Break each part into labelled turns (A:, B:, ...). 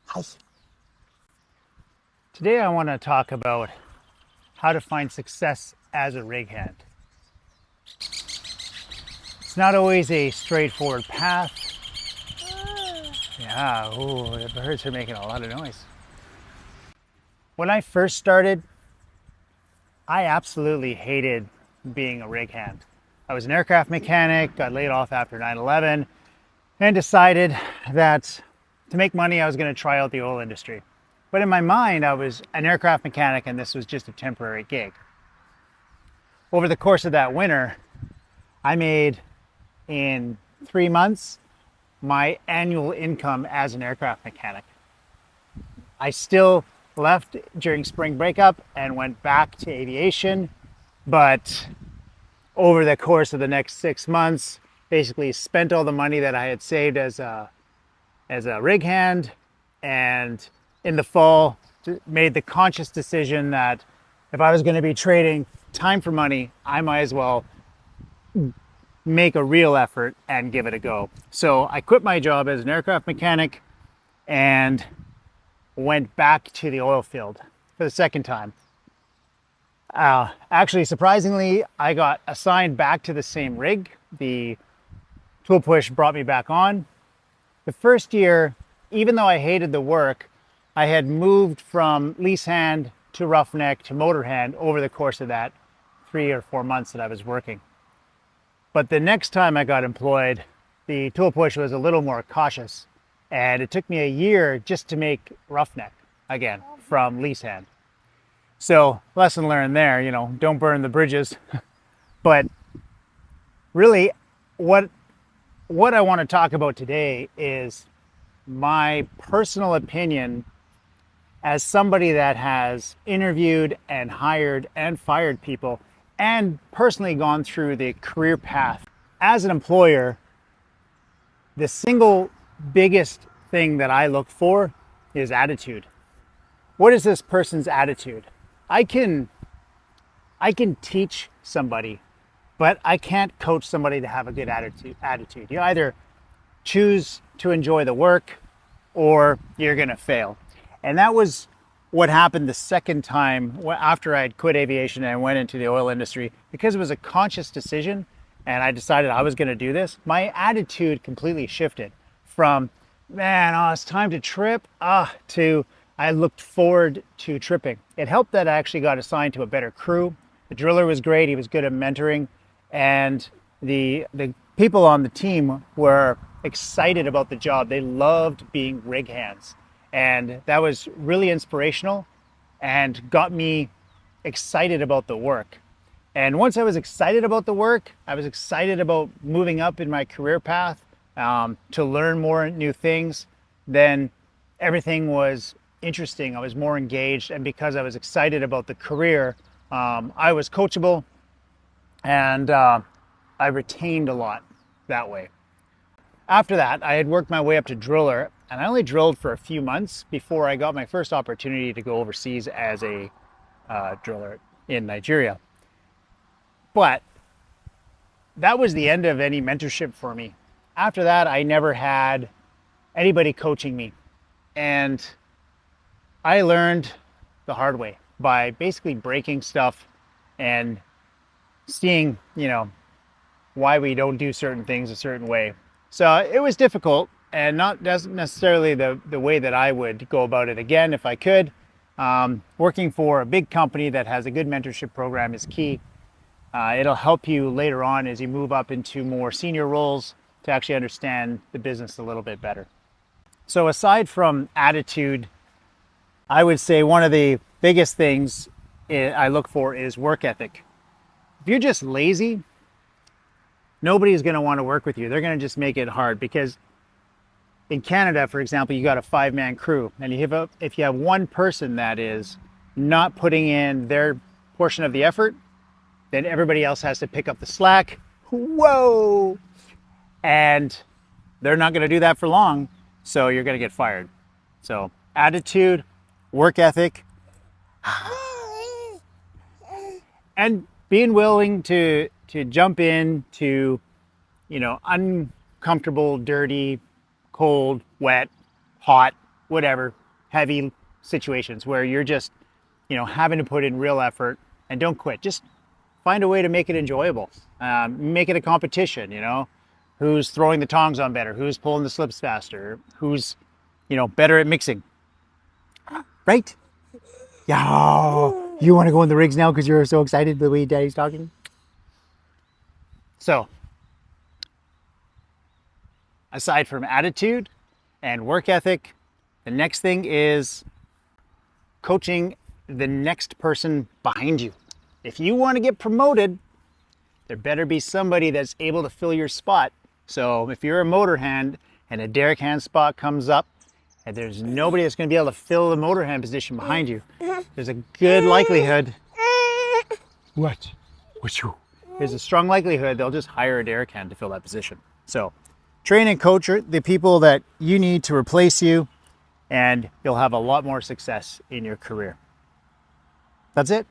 A: Hi. Today I want to talk about how to find success as a rig hand. It's not always a straightforward path. Yeah, ooh, the birds are making a lot of noise. When I first started, I absolutely hated being a rig hand. I was an aircraft mechanic, got laid off after 9/11, and decided that to make money, I was going to try out the oil industry. But in my mind, I was an aircraft mechanic and this was just a temporary gig. Over the course of that winter, I made in 3 months my annual income as an aircraft mechanic. I still left during spring breakup and went back to aviation, but over the course of the next 6 months, basically spent all the money that I had saved as a rig hand, and in the fall made the conscious decision that if I was going to be trading time for money, I might as well make a real effort and give it a go. So I quit my job as an aircraft mechanic and went back to the oil field for the second time. Actually, surprisingly, I got assigned back to the same rig. The tool push brought me back on. The first year, even though I hated the work, I had moved from lease hand to roughneck to motor hand over the course of that 3 or 4 months that I was working. But the next time I got employed, the tool push was a little more cautious, and it took me a year just to make roughneck again from lease hand. So lesson learned there, don't burn the bridges. But really what I want to talk about today is my personal opinion as somebody that has interviewed and hired and fired people and personally gone through the career path. As an employer, the single biggest thing that I look for is attitude. What is this person's attitude? I can teach somebody, but I can't coach somebody to have a good attitude. You either choose to enjoy the work or you're going to fail. And that was what happened the second time after I had quit aviation and went into the oil industry. Because it was a conscious decision and I decided I was going to do this, my attitude completely shifted from, it's time to trip, to I looked forward to tripping. It helped that I actually got assigned to a better crew. The driller was great. He was good at mentoring. And the people on the team were excited about the job. They loved being rig hands. And that was really inspirational and got me excited about the work. And once I was excited about the work, I was excited about moving up in my career path, to learn more new things. Then everything was interesting. I was more engaged. And because I was excited about the career, I was coachable, and I retained a lot that way. After that, I had worked my way up to driller, and I only drilled for a few months before I got my first opportunity to go overseas as a driller in Nigeria. But that was the end of any mentorship for me. After that, I never had anybody coaching me. And I learned the hard way by basically breaking stuff and seeing, why we don't do certain things a certain way. So it was difficult and not necessarily the way that I would go about it again if I could. Working for a big company that has a good mentorship program is key. It'll help you later on as you move up into more senior roles to actually understand the business a little bit better. So aside from attitude, I would say one of the biggest things I look for is work ethic. If you're just lazy, nobody's going to want to work with you. They're going to just make it hard, because in Canada, for example, you got a 5-man crew, and if you have one person that is not putting in their portion of the effort, then everybody else has to pick up the slack. Whoa! And they're not going to do that for long, so you're going to get fired. So attitude, work ethic, and being willing to jump in, to uncomfortable, dirty, cold, wet, hot, whatever, heavy situations where you're just, having to put in real effort. And don't quit. Just find a way to make it enjoyable. Make it a competition, who's throwing the tongs on better, who's pulling the slips faster, who's, better at mixing. Right? Yeah. You want to go in the rigs now because you're so excited the way Daddy's talking? So, aside from attitude and work ethic, the next thing is coaching the next person behind you. If you want to get promoted, there better be somebody that's able to fill your spot. So if you're a motor hand and a derrick hand spot comes up and there's nobody that's going to be able to fill the motor hand position behind you, there's a good likelihood. What? What's you? There's a strong likelihood they'll just hire a derrick hand to fill that position. So train and coach the people that you need to replace you, and you'll have a lot more success in your career. That's it.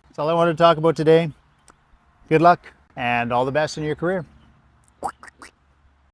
A: That's all I wanted to talk about today. Good luck and all the best in your career.